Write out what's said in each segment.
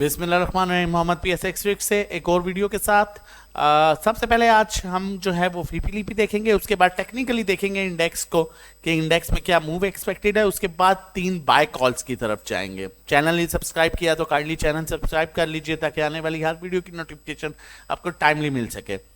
बिस्मिल्लाहिर्रहमानिर्रहीम। Mohammad PSX tricks से एक और वीडियो के साथ सबसे पहले आज हम जो है वो VPLP देखेंगे, उसके बाद टेक्निकली देखेंगे इंडेक्स को कि इंडेक्स में क्या मूव एक्सपेक्टेड है, उसके बाद 3 बाय कॉल्स की तरफ जाएंगे। चैनल नहीं सब्सक्राइब किया तो काइंडली चैनल सब्सक्राइब कर लीजिए ताकि आने वाली हर वीडियो की नोटिफिकेशन आपको टाइमली मिल सके।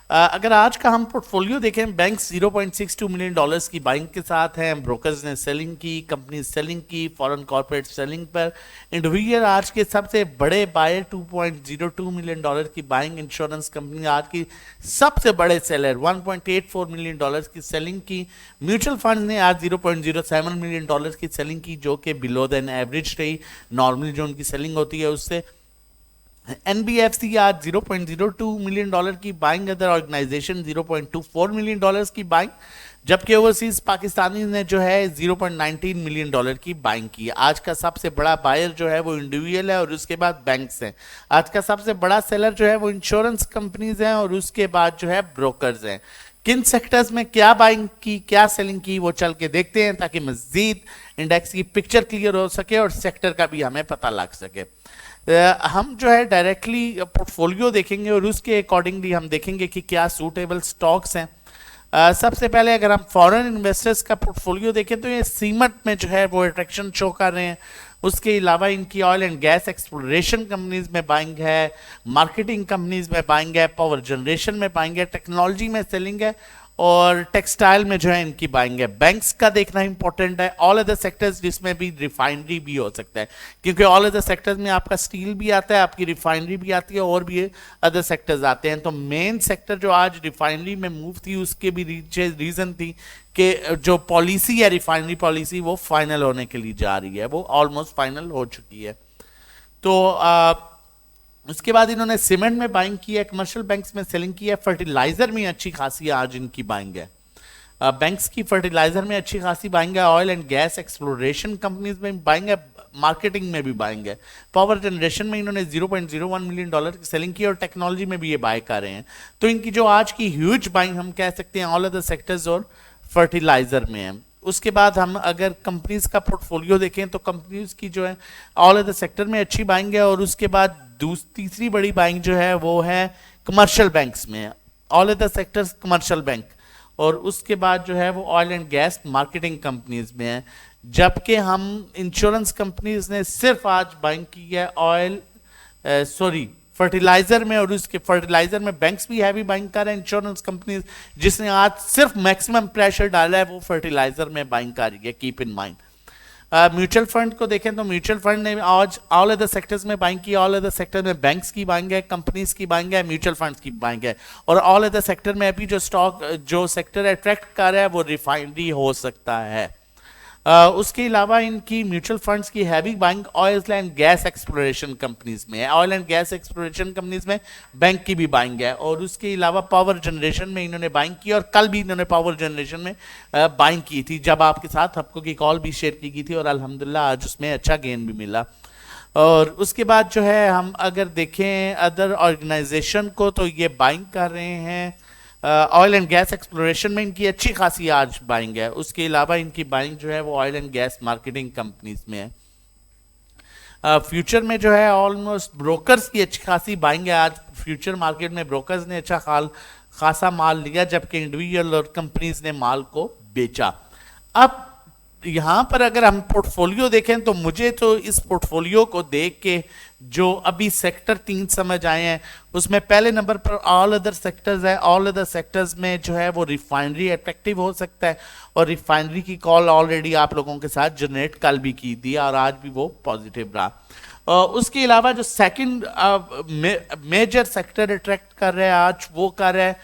अगर आज का हम पोर्टफोलियो देखें, बैंक्स 0.62 मिलियन डॉलर्स की बाइंग के साथ हैं, ब्रोकर्स ने सेलिंग की, कंपनी सेलिंग की, फॉरेन कॉर्पोरेट सेलिंग पर। इंडिविजुअल आज के सबसे बड़े बायर 2.02 मिलियन डॉलर की बाइंग, इंश्योरेंस कंपनी आज की सबसे बड़े सेलर 1.84 मिलियन डॉलर्स की सेलिंग की। म्यूचुअल फंड ने आज 0.07 मिलियन डॉलर्स की सेलिंग की, जो कि बिलो देन एवरेज रही, नॉर्मली जो उनकी सेलिंग होती है उससे। NBFC आज 0.02 मिलियन डॉलर की buying, other organisation 0.24 million dollars की बाइंग, जबकि ओवरसीज पाकिस्तानी ने जो है 0.19 मिलियन डॉलर की बाइंग की। आज का सबसे बड़ा बायर जो है वो इंडिविजुअल है और उसके बाद बैंक्स हैं। आज का सबसे बड़ा सेलर जो है वो इंश्योरेंस कंपनीज हैं और उसके बाद जो है ब्रोकर्स हैं। किन सेक्टर्स में क्या बाइंग की, क्या सेलिंग की, वो चल के देखते हैं ताकि मजीद इंडेक्स की पिक्चर क्लियर हो सके और सेक्टर का भी हमें पता लग सके। हम जो है डायरेक्टली पोर्टफोलियो देखेंगे और उसके अकॉर्डिंगली हम देखेंगे कि क्या सूटेबल स्टॉक्स हैं। सबसे पहले अगर हम फॉरेन इन्वेस्टर्स का पोर्टफोलियो देखें तो ये सीमेंट में जो है वो अट्रैक्शन शो कर रहे हैं। उसके अलावा इनकी oil and gas exploration companies में बाइंग है, मार्केटिंग कंपनीज में बाइंग है, पावर जनरेशन में बाइंग है, टेक्नोलॉजी में सेलिंग है और टेक्सटाइल में जो है इनकी बाइंग है। बैंक्स का देखना इंपॉर्टेंट है, ऑल अदर सेक्टर्स जिसमें भी रिफाइनरी भी हो सकता है, क्योंकि ऑल अदर सेक्टर्स में आपका स्टील भी आता है, आपकी रिफाइनरी भी आती है और भी अदर सेक्टर्स आते हैं। तो मेन सेक्टर जो आज रिफाइनरी में मूव थी उसके भी रीजन थी कि जो पॉलिसी है, रिफाइनरी पॉलिसी, वो फाइनल होने के लिए जा रही है, वो ऑलमोस्ट फाइनल हो चुकी है। तो उसके बाद इन्होंने सीमेंट में बाइंग की है, कमर्शियल बैंक्स में सेलिंग की है, फर्टिलाइजर में अच्छी खासी आज इनकी बाइंग है। बैंक्स की फर्टिलाइजर में अच्छी खासी बाइंग है, oil and gas exploration companies में बाइंग है, मार्केटिंग में भी बाइंग है। पावर जनरेशन में इन्होंने 0.01 मिलियन डॉलर की सेलिंग की और टेक्नोलॉजी में भी ये बाय कर रहे हैं। तो इनकी जो आज की ह्यूज बाइंग हम कह सकते हैं ऑल अदर सेक्टर्स और फर्टिलाइजर में है। उसके बाद हम अगर कंपनीज का पोर्टफोलियो देखें तो कंपनीज की जो है ऑल अदर सेक्टर में अच्छी बाइंग है और उसके बाद तीसरी बड़ी बाइंग जो है वो है कमर्शियल बैंक्स में, all other sectors commercial bank, और उसके बाद जो है वो oil and gas marketing companies में है। जबकि हम इंश्योरेंस कंपनीज ने सिर्फ आज बाइंग की है फर्टिलाइजर में, और उसके फर्टिलाइजर में बैंक्स भी हैवी बाइंग कर रहे हैं। इंश्योरेंस कंपनीज जिसने आज सिर्फ मैक्सिमम प्रेशर डाला है वो फर्टिलाइजर में बाइंग कर रही है, keep in mind. Mutual fund को देखें तो म्यूचुअल फंड ने आज ऑल अदर सेक्टर्स में बाइंग की, ऑल अदर सेक्टर में बैंक्स की बाइंग है, कंपनीज की बाइंग है, म्यूचुअल फंड्स की बाइंग है, और ऑल अदर सेक्टर में अभी जो सेक्टर अट्रैक्ट कर रहा है वो रिफाइनरी हो सकता है। उसके अलावा इनकी म्यूचुअल फंड्स की heavy buying oil and gas exploration companies में है, oil and gas exploration companies में बैंक की भी बाइंग है, और उसके अलावा पावर जनरेशन में इन्होंने बाइंग की और कल भी इन्होंने पावर जनरेशन में बाइंग की थी, जब आपके साथ आपको की कॉल भी शेयर की गई थी और अल्हम्दुलिल्लाह आज उसमें अच्छा गेन भी मिला। और उसके बाद जो है हम अगर देखें अदर ऑर्गेनाइजेशन को तो ये बाइंग कर रहे हैं, ऑयल एंड गैस एक्सप्लोरेशन में इनकी अच्छी खासी आज बाइंग है। उसके अलावा इनकी बाइंग जो है वो oil and gas marketing companies में है। फ्यूचर में जो है ऑलमोस्ट ब्रोकर्स की अच्छी खासी बाइंग है। आज फ्यूचर मार्केट में ब्रोकर्स ने अच्छा खासा माल लिया, जबकि इंडिविजुअल और कंपनीज ने माल को बेचा। अब यहाँ पर अगर हम पोर्टफोलियो देखें तो मुझे तो इस पोर्टफोलियो को देख के जो अभी सेक्टर 3 समझ आए हैं, उसमें पहले नंबर पर ऑल अदर सेक्टर्स है। ऑल अदर सेक्टर्स में जो है वो रिफाइनरी अट्रैक्टिव हो सकता है और रिफाइनरी की कॉल ऑलरेडी आप लोगों के साथ जनरेट कल भी की थी और आज भी वो पॉजिटिव रहा। उसके अलावा जो सेकंड मेजर सेक्टर अट्रैक्ट कर रहे हैं आज, वो कर रहे हैं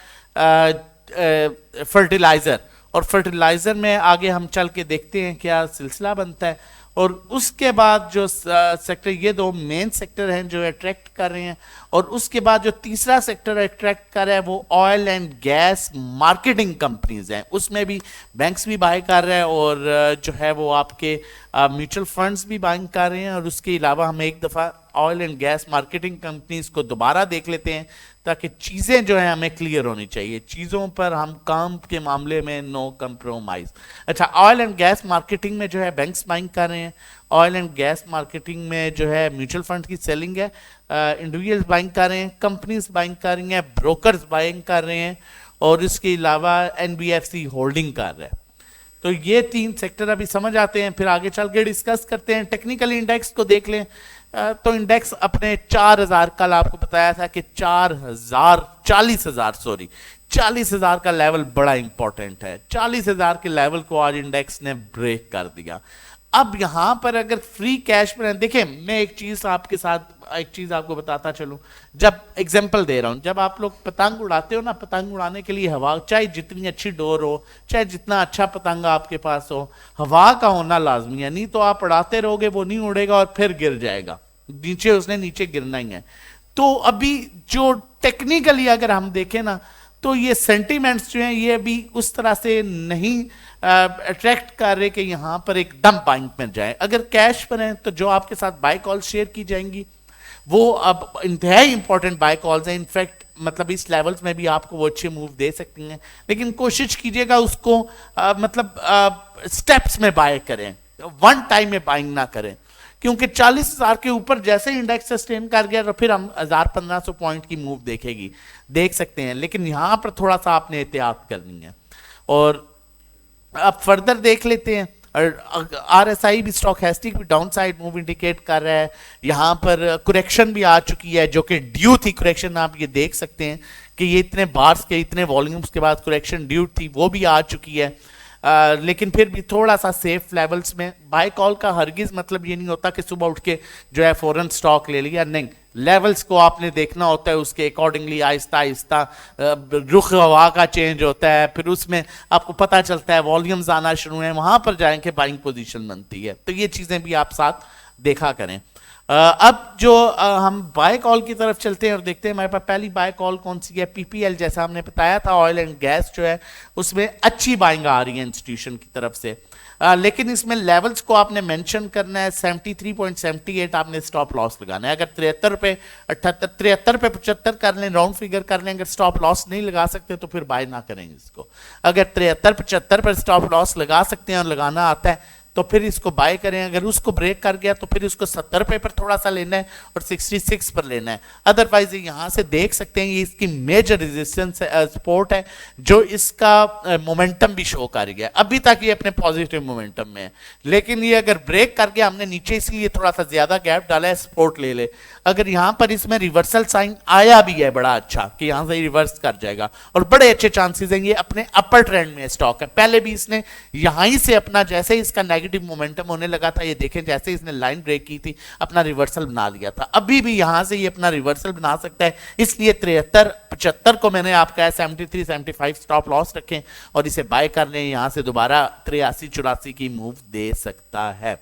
फर्टिलाइजर, और फर्टिलाइजर में आगे हम चल के देखते हैं क्या सिलसिला बनता है। और उसके बाद जो सेक्टर, ये 2 मेन सेक्टर हैं जो अट्रैक्ट कर रहे हैं, और उसके बाद जो तीसरा सेक्टर अट्रैक्ट कर रहा है वो oil and gas marketing companies हैं। उसमें भी बैंक्स भी बाय कर रहे हैं और जो है वो आपके म्यूचुअल फंड्स भी बाइंग कर रहे हैं। और उसके अलावा हम एक दफ़ा oil and gas marketing companies को दोबारा देख लेते हैं, ताकि चीज़ें जो है हमें क्लियर होनी चाहिए, चीज़ों पर हम काम के मामले में नो कंप्रोमाइज। अच्छा, ऑयल एंड गैस मार्केटिंग में जो है बैंक्स बाइंग कर रहे हैं, ऑयल एंड गैस मार्केटिंग में जो है म्यूचुअल फंड की सेलिंग है, इंडिविजुअल्स बाइंग कर रहे हैं, कंपनीज बाइंग कर रही हैं, ब्रोकर्स बाइंग कर रहे हैं, और इसके अलावा एनबीएफसी होल्डिंग कर रहा है। तो ये 3 सेक्टर अभी समझ आते हैं, फिर आगे चल के डिस्कस करते हैं। टेक्निकल इंडेक्स को देख लें, तो इंडेक्स अपने 4000, कल आपको बताया था कि 40,000 का लेवल बड़ा इंपॉर्टेंट है। 40,000 के लेवल को आज इंडेक्स ने ब्रेक कर दिया। अब यहां पर अगर फ्री कैश में देखें, मैं एक चीज आपको बताता चलूं, जब एग्जांपल दे रहा हूं, जब आप लोग पतंग उड़ाते हो ना, पतंग उड़ाने के लिए हवा, चाहे जितनी अच्छी डोर हो, चाहे जितना अच्छा पतंग आपके पास हो, हवा का होना लाजमी है, नहीं तो आप उड़ाते रहोगे, वो नहीं उड़ेगा और फिर गिर जाएगा नीचे, उसने नीचे गिरना ही है। तो अभी जो टेक्निकली अगर हम देखें ना, तो ये सेंटीमेंट्स जो हैं ये अभी उस तरह से नहीं अट्रैक्ट कर रहे कि यहां पर एकदम बाइंग में जाए। अगर कैश पर हैं तो जो आपके साथ बाय कॉल शेयर की जाएंगी वो अब इंतहाई इंपॉर्टेंट बाय कॉल्स हैं। इनफैक्ट मतलब इस लेवल्स में भी आपको वो अच्छे मूव दे सकती हैं, लेकिन कोशिश कीजिएगा उसको स्टेप्स में बाय करें, वन टाइम में बाइंग ना करें, क्योंकि 40,000 के ऊपर जैसे इंडेक्स सस्टेन कर गया तो फिर हम 1500 पॉइंट की मूव देख सकते हैं, लेकिन यहां पर थोड़ा सा आपने एहतियात करनी है। और अब फर्दर देख लेते हैं, आरएसआई भी, स्टॉकैस्टिक भी डाउन साइड मूव इंडिकेट कर रहा है। यहां पर कुरेक्शन भी आ चुकी है, जो कि ड्यू थी कुरेक्शन, आप ये देख सकते हैं कि ये इतने बार्स के, इतने वॉल्यूम्स के बाद कुरेक्शन ड्यू थी, वो भी आ चुकी है। लेकिन फिर भी थोड़ा सा सेफ लेवल्स में। बाय कॉल का हरगिज मतलब ये नहीं होता कि सुबह उठ के जो है फौरन स्टॉक ले लिया, नहीं, लेवल्स को आपने देखना होता है, उसके अकॉर्डिंगली आहिस्ता आहिस्ता रुख हवा का चेंज होता है, फिर उसमें आपको पता चलता है वॉल्यूम्स आना शुरू हैं, वहां पर जाएंगे बाइंग पोजीशन बनती है। तो ये चीजें भी आप साथ देखा करें। अब जो हम बाय कॉल की तरफ चलते हैं और देखते हैं हमारे पास पहली बाय कॉल कौन सी है, पीपीएल। जैसा हमने बताया था, ऑयल एंड गैस जो है उसमें अच्छी बाइंग आ रही है इंस्टीट्यूशन की तरफ से, लेकिन इसमें लेवल्स को आपने मेंशन करना है। 73.78 आपने स्टॉप लॉस लगाना है। अगर 73 पे 73 पे 75 कर लें, राउंड फिगर कर लें, अगर स्टॉप लॉस नहीं लगा सकते तो फिर बाय ना करेंगे इसको। अगर 73-75 पर स्टॉप लॉस लगा सकते हैं और लगाना आता है तो फिर इसको बाय करें। अगर उसको ब्रेक कर गया तो फिर इसको 70 पे पर थोड़ा सा लेना है और 66 पर लेना है। अदरवाइज यहां से देख सकते हैं ये इसकी मेजर रेजिस्टेंस सपोर्ट है, जो इसका मोमेंटम भी शो कर गया। अभी तक ये अपने पॉजिटिव मोमेंटम में है, लेकिन ये अगर ब्रेक कर गया, हमने नीचे इसलिए थोड़ा सा ज्यादा गैप डाला है, सपोर्ट ले ले। अगर यहां पर इसमें रिवर्सल साइन आया भी है बड़ा अच्छा कि यहां से रिवर्स कर जाएगा, और बड़े अच्छे चांसेस हैं, ये अपने अपर ट्रेंड में स्टॉक है। पहले भी इसने यहीं से अपना, जैसे इसका नेगेटिव मोमेंटम होने लगा था, ये देखें जैसे इसने लाइन ब्रेक की थी, अपना रिवर्सल बना लिया था। अभी भी यहां से ये अपना रिवर्सल बना सकता है, इसलिए 73-75 को मैंने आपका 73-75 स्टॉप लॉस रखें और इसे बाय कर लें। यहां से दोबारा 83-84 की मूव दे सकता है।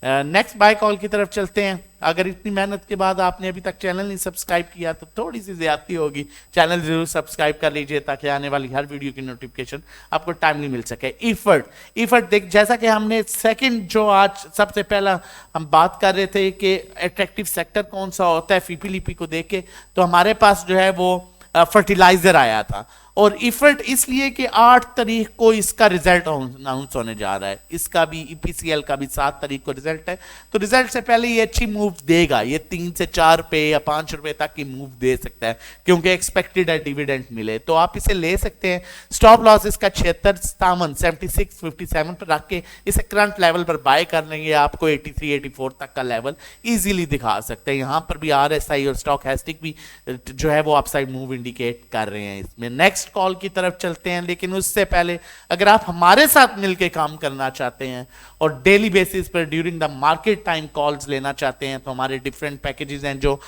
नेक्स्ट बाय कॉल की तरफ चलते हैं। अगर इतनी मेहनत के बाद आपने अभी तक चैनल नहीं सब्सक्राइब किया तो थोड़ी सी ज्यादती होगी, चैनल जरूर सब्सक्राइब कर लीजिए ताकि आने वाली हर वीडियो की नोटिफिकेशन आपको टाइमली मिल सके। इफर्ट देख, जैसा कि हमने सेकंड जो आज सबसे पहला हम बात कर रहे थे कि अट्रैक्टिव सेक्टर कौन सा होता है, फीपीलीपी को देख के, तो हमारे पास जो है वो फर्टिलाइजर आया था। और इफर्ट इसलिए कि 8 तारीख को इसका रिजल्ट अनाउंस होने जा रहा है, इसका भी ईपीसीएल का भी 7 तारीख को रिजल्ट है। तो रिजल्ट से पहले ये अच्छी मूव देगा, ये 3 से 4 पे या 5 रुपए तक की मूव दे सकता है, क्योंकि एक्सपेक्टेड है डिविडेंड मिले, तो आप इसे ले सकते हैं। स्टॉप लॉस इसका 76-57 पर रख के इसे करंट लेवल पर बाय कर लेंगे, आपको 83-84 तक का लेवल इजीली दिखा सकते हैं। यहां पर भी आरएसआई और स्टॉकैस्टिक भी जो है वो अपसाइड मूव इंडिकेट कर रहे हैं। इसमें नेक्स्ट कॉल की तरफ चलते हैं, लेकिन उससे पहले अगर आप हमारे साथ मिलकर काम करना चाहते हैं और डेली बेसिस पर during the market time calls लेना चाहते हैं, तो हमारे डिफरेंट पैकेजेस हैं। जो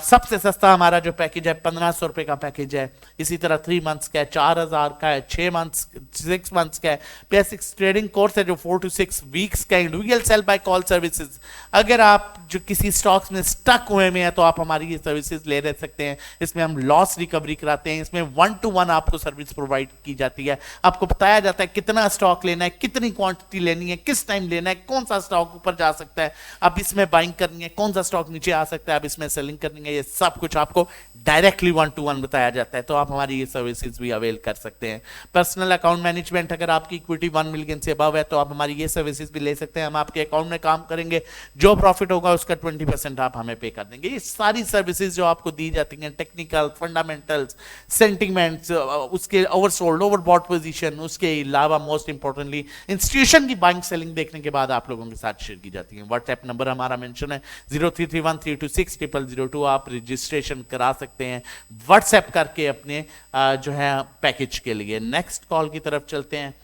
सबसे सस्ता हमारा जो पैकेज है 1500 रुपए का पैकेज है, इसी तरह 3 मंथ्स का है, 4000 का है, 6 मंथ्स 6 मंथ्स का है, बेसिक्स ट्रेडिंग कोर्स है जो 4 to 6 वीक्स का, individual sell by call services. अगर आप जो किसी स्टॉक्स में स्टक हुए में है तो आप हमारी ये सर्विसेज ले सकते हैं। इसमें हम लॉस रिकवरी कराते हैं, इसमें 1-to-1 आपको सर्विस प्रोवाइड की जाती है। आपको बताया जाता है कितना स्टॉक लेना है, कितनी क्वांटिटी लेनी है, किस टाइम लेना है, कौन सा स्टॉक ऊपर जा सकता है, अब इसमें बाइंग करनी है, कौन सा स्टॉक नीचे आ सकता है, अब इसमें सेलिंग करनी है। ये सब कुछ आपको डायरेक्टली 1-to-1 बताया जाता है। तो आप हमारी ये सर्विसेज भी अवेल कर सकते हैं। पर्सनल अकाउंट मैनेजमेंट, अगर आपकी इक्विटी 1 मिलियन से अबव है तो आप हमारी ये सर्विसेज भी ले सकते हैं। हम आपके अकाउंट में काम करेंगे, जो प्रॉफिट होगा उसका 20% आप हमें पे कर देंगे। ये सारी सर्विसेज जो आपको दी जाती हैं, टेक्निकल, फंडामेंटल्स, सेंटिमेंट्स, उसके ओवरसोल्ड, ओवरबॉट पोजीशन, उसके अलावा मोस्ट इंपॉर्टेंटली इंस्टीट्यूशन की बाइंग सेलिंग देखने के बाद आप लोगों के साथ शेयर की जाती है। व्हाट्सएप नंबर हमारा मेंशन है 0331326002। आप रजिस्ट्रेशन करा सकते हैं व्हाट्सएप करके अपने जो है पैकेज के लिए। नेक्स्ट कॉल की तरफ चलते हैं।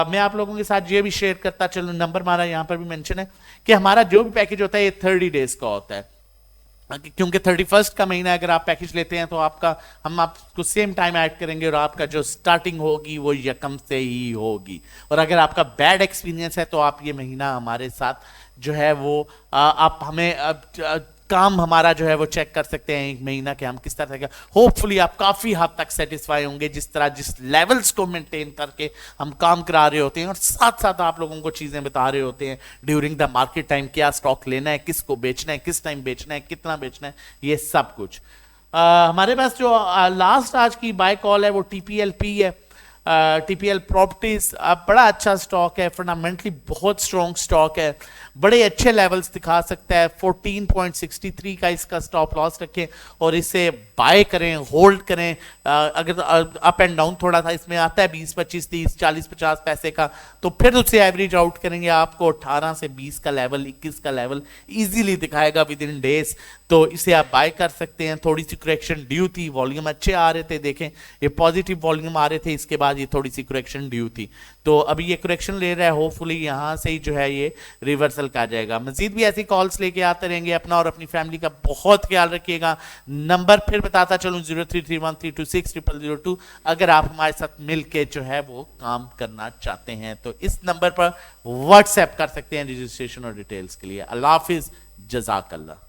मैं आप लोगों के साथ ये भी शेयर करता चलूं, नंबर हमारा यहाँ पर भी मेंशन है कि हमारा जो भी पैकेज होता है ये 30 डेज का होता है, क्योंकि 31st का महीना अगर आप पैकेज लेते हैं तो आपका हम आपको सेम टाइम ऐड करेंगे और आपका जो स्टार्टिंग होगी वो यकम से ही होगी। और अगर आपका बैड एक्सपीरियंस है तो आप ये महीना हमारे साथ जो है वो आप हमें काम हमारा जो है वो चेक कर सकते हैं एक महीना के हम किस तरह का। होपफुली आप काफी हद तक सेटिस्फाई होंगे जिस लेवल्स को मेंटेन करके हम काम करा रहे होते हैं, और साथ साथ आप लोगों को चीजें बता रहे होते हैं ड्यूरिंग द मार्केट टाइम, क्या स्टॉक लेना है, किसको बेचना है, किस टाइम बेचना है, कितना बेचना है, ये सब कुछ। हमारे पास जो लास्ट आज की बाय कॉल है वो TPLP है। TPL प्रॉपर्टीज बड़ा अच्छा स्टॉक है, फंडामेंटली बहुत स्ट्रॉन्ग स्टॉक है, बड़े अच्छे लेवल्स दिखा सकता है। 14.63 का इसका स्टॉप लॉस रखें और इसे बाय करें, होल्ड करें। अगर अप एंड डाउन थोड़ा सा इसमें आता है 20, 25, 30, 40, 50 पैसे का, तो फिर उसे एवरेज आउट करेंगे, आपको 18 से 20 का लेवल, 21 का लेवल इजीली दिखाएगा विद इन डेज। तो इसे आप बाय कर सकते हैं। थोड़ी सी करेक्शन ड्यू थी, वॉल्यूम अच्छे आ रहे थे, देखें ये पॉजिटिव वॉल्यूम आ रहे थे, इसके बाद ये थोड़ी सी करेक्शन ड्यू थी, तो अभी ये करेक्शन ले रहा है। होपफुली यहाँ से ही जो है ये रिवर्सल का जाएगा। मजीद भी ऐसी कॉल्स लेके आते रहेंगे। अपना और अपनी फैमिली का बहुत ख्याल रखिएगा। नंबर फिर बताता चलूं 0331326002। अगर आप हमारे साथ मिलके जो है वो काम करना चाहते हैं तो इस नंबर पर व्हाट्सएप कर सकते हैं रजिस्ट्रेशन और डिटेल्स के लिए। अल्लाह हाफिज, जज़ाकल्लाह।